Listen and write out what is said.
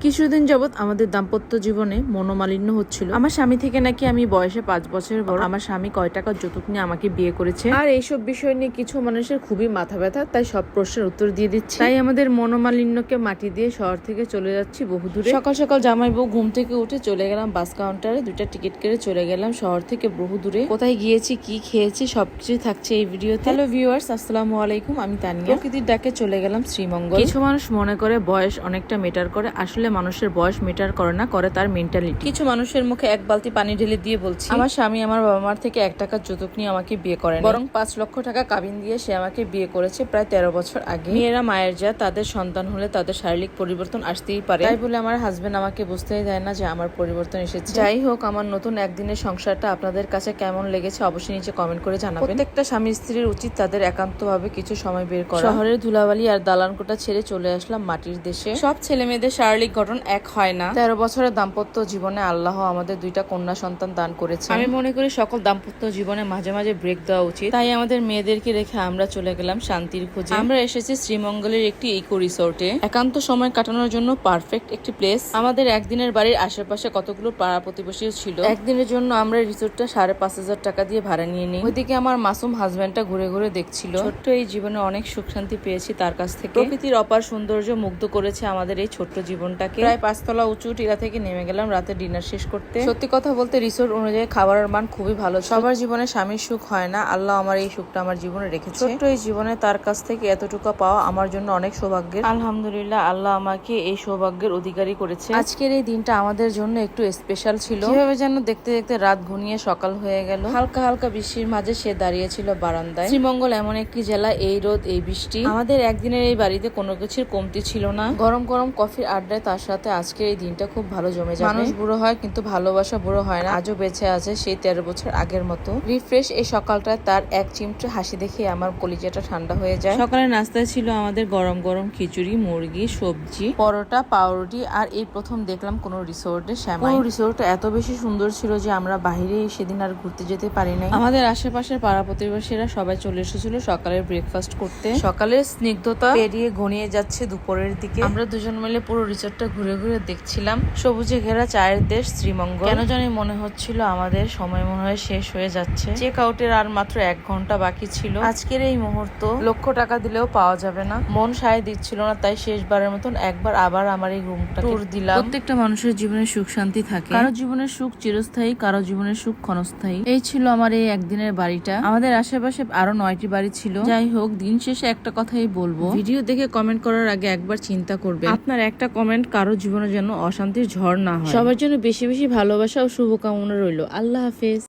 কিছুদিন যাবত আমাদের দাম্পত্য জীবনে মনোমালিন্য হচ্ছিল। আমার স্বামী থেকে নাকি আমি বয়সে 5 বছরের বড়, আমার স্বামী কয় টাকার যৌতুক নিয়ে আমাকে বিয়ে করেছে, আর এইসব বিষয় নিয়ে কিছু মানুষের খুবই মাথা ব্যথা, তাই সব প্রশ্নের উত্তর দিয়ে দিচ্ছি। তাই আমাদের মনোমালিন্যকে মাটি দিয়ে শহর থেকে চলে যাচ্ছি বহুদূরে। সকাল সকাল জামাই বউ ঘুম থেকে উঠে চলে গেলাম বাস কাউন্টারে, 2টা টিকিট কেটে চলে গেলাম শহর থেকে বহুদূরে। কোথায় গিয়েছি, কি খেয়েছি, সবকিছু থাকছে এই ভিডিওতে। হ্যালো ভিউয়ার্স, আসসালামু আলাইকুম, আমি তানিয়া। প্রকৃতির ডাকে চলে গেলাম শ্রীমঙ্গল। কিছু মানুষ মনে করে বয়স অনেকটা মেটার করে, আসলে মানুষের বয়স মেটার করে না, করে তার মেন্টালিটি। কিছু মানুষের মুখে এক বালতি পানি ঢেলে দিয়ে বলছি, আমার স্বামী আমার বাবা মার থেকে 1 টাকার যৌতুক নিয়ে আমাকে বিয়ে করেন, বরং 5 লক্ষ টাকা কাবিন দিয়ে সে আমাকে বিয়ে করেছে প্রায় 13 বছর আগে। মেয়েরা মায়ের যা, তাদের সন্তান হলে তাদের শারীরিক পরিবর্তন আসতেই পারে, তাই বলে আমার হাজবেন্ড আমাকে বুঝতেই দেয় না যে আমার পরিবর্তন এসেছে। যাই হোক, আমার নতুন একদিনের সংসারটা আপনাদের কাছে কেমন লেগেছে অবশ্যই নিচে কমেন্ট করে জানাবেন। প্রত্যেকটা স্বামী স্ত্রীর উচিত তাদের একান্তভাবে কিছু সময় বের করা। শহরের ধুলাবালি আর দালানকোটা ছেড়ে চলে আসলাম মাটির দেশে। সব ছেলে মেয়েদের শারীরিক গঠন এক হয় না। 13 বছরের দাম্পত্য জীবনে আল্লাহ আমাদের 2টা কন্যা সন্তান দান করেছে। আমি মনে করি সকল দাম্পত্য জীবনে মাঝে মাঝে ব্রেক দেওয়া উচিত। তাই আমাদের মেয়েদেরকে রেখে আমরা চলে গেলাম শান্তির খোঁজে। আমরা এসেছি শ্রীমঙ্গলের একটি ইকো রিসোর্টে। একান্ত সময় কাটানোর জন্য পারফেক্ট একটি প্লেস। আমাদের একদিনের বাড়ির আশেপাশে কতগুলো পাড়া প্রতিবেশীও ছিল। একদিনের জন্য আমরা রিসোর্টটা 5,500 টাকা দিয়ে ভাড়া নিয়ে নিই। ওইদিকে আমার মাসুম হাজবেন্ডটা ঘুরে ঘুরে দেখছিল। ছোট্ট এই জীবনে অনেক সুখ শান্তি পেয়েছি তার কাছ থেকে। প্রকৃতির অপার সৌন্দর্য মুগ্ধ করেছে আমাদের এই ছোট্ট জীবনটাকে। প্রায় 5 তলা উঁচু টিলা থেকে নেমে গেলাম রাতে ডিনার শেষ করতে। সত্যি কথা বলতে রিসোর্ট অনুযায়ী খাবারের মান খুবই ভালো। সবার জীবনে স্বামীর সুখ হয় না, আল্লাহ আমার এই সুখটা আমার জীবনে রেখেছে। ছোট্ট এই জীবনে তার কাছ থেকে এতটুকু পাওয়া আমার জন্য অনেক সৌভাগ্যের। আলহামদুলিল্লাহ, আল্লাহ আমাকে এই সৌভাগ্যের অধিকারী করেছে। আজকের এই দিনটা আমাদের জন্য একটু স্পেশাল ছিল। কিভাবে যেন দেখতে দেখতে রাত ঘনিয়ে সকাল হয়ে গেল। হালকা হালকা বৃষ্টির মাঝে সে দাঁড়িয়েছিল বারান্দায়। শ্রীমঙ্গল এমন একটি জেলা, এই রোদ এই বৃষ্টি, আমাদের একদিনের এই বাড়িতে কোনো কিছুর কমতি ছিল না। গরম গরম কফির আড্ডায় তার সাথে আজকের এই দিনটা খুব ভালো জমে যাবে। মানুষ বুড়ো হয় কিন্তু ভালোবাসা বুড়ো হয় না, আজও বেঁচে আছে সেই 13 বছর আগের মতো। রিফ্রেশ এই সকালটায় তার এক চিমটে হাসি দেখে আমার কলিজাটা ঠান্ডা হয়ে যায়। সকালে নাস্তায় ছিল আমাদের গরম গরম খিচুড়ি, মুরগি, সবজি, পরোটা, পাউরুটি, আর এই প্রথম দেখলাম কোন রিসোর্টে শ্যামাই। রিসোর্টটা এত বেশি সুন্দর ছিল যে আমরা বাইরে সেদিন আর ঘুরতে যেতে পারি নাই। আমাদের আশেপাশের পাড়া প্রতিবেশীরা সবাই চলে এসেছিল সকালের ব্রেকফাস্ট করতে। সকালের স্নিগ্ধতা পেরিয়ে ঘনিয়ে যাচ্ছে দুপুরের দিকে। আমরা দুজন মিলে পুরো রিসোর্টটা ঘুরে ঘুরে দেখছিলাম। সবুজে ঘেরা চায়ের দেশ শ্রীমঙ্গল। কেন জানি মনে হচ্ছিল আমাদের সময় মনে হয় শেষ হয়ে যাচ্ছে। চেক আউটের আর মাত্র 1 ঘন্টা বাকি ছিল। আজকের এই মুহূর্ত লক্ষ টাকা দিলেও পাওয়া যাবে না। মন সায় দিচ্ছিল না, তাই শেষবারের মতন একবার আবার আমার এই রুমটা ট্যুর দিলাম। প্রত্যেকটা মানুষের জীবনে সুখ শান্তি থাকে, কারো জীবনের সুখ চিরস্থায়ী, কারো জীবনের সুখ ক্ষণস্থায়ী। এই ছিল আমার এই একদিনের বাড়িটা। আমাদের আশেপাশে আরো 9টি বাড়ি ছিল। যাই হোক, দিন শেষে একটা কথাই বলবো, ভিডিও দেখে কমেন্ট করার আগে একবার চিন্তা করবেন আপনার একটা কমেন্ট কারো জীবনে যেন অশান্তির ঝড় না হয়। সবার জন্য বেশি বেশি ভালোবাসা ও শুভকামনা রইল। আল্লাহ হাফেজ।